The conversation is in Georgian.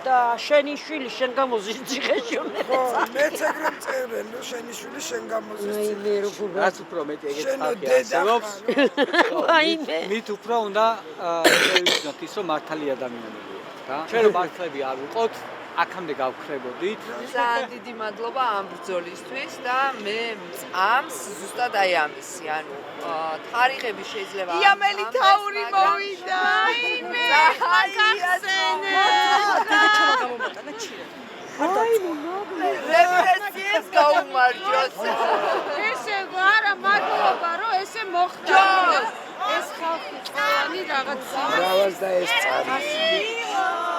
და შენი შვილი შენ გამოზის ციხეში უნდა. ხო, მეც ეგრე მწერენ, რომ შენი შვილი შენ გამოზის აი მე როგორ რაც უფრო მეტი ეგეთ შენო ხალხი დედა არსებობს, აიმე. მით უფრო უნდა შევიზნოთ ის, რომ მართალი ადამიანებია და ჩვენ რომ მართლები არ ვიყოთ, აქამდე გავქრებოდით. ძალიან დიდი მადლობა ამ ბრძოლისთვის და მე მწამს ზუსტად აი ამისი, ანუ თარიღები შეიძლება იამელი თაური მოვიდა. აიმე, მაგახსენე. რეპრესიებს გაუმარჯოს. ესე არა მადლობა რომ ესე მოხდა. ეს ხალხი ყველანი რაღაც რავას და ეს წარი.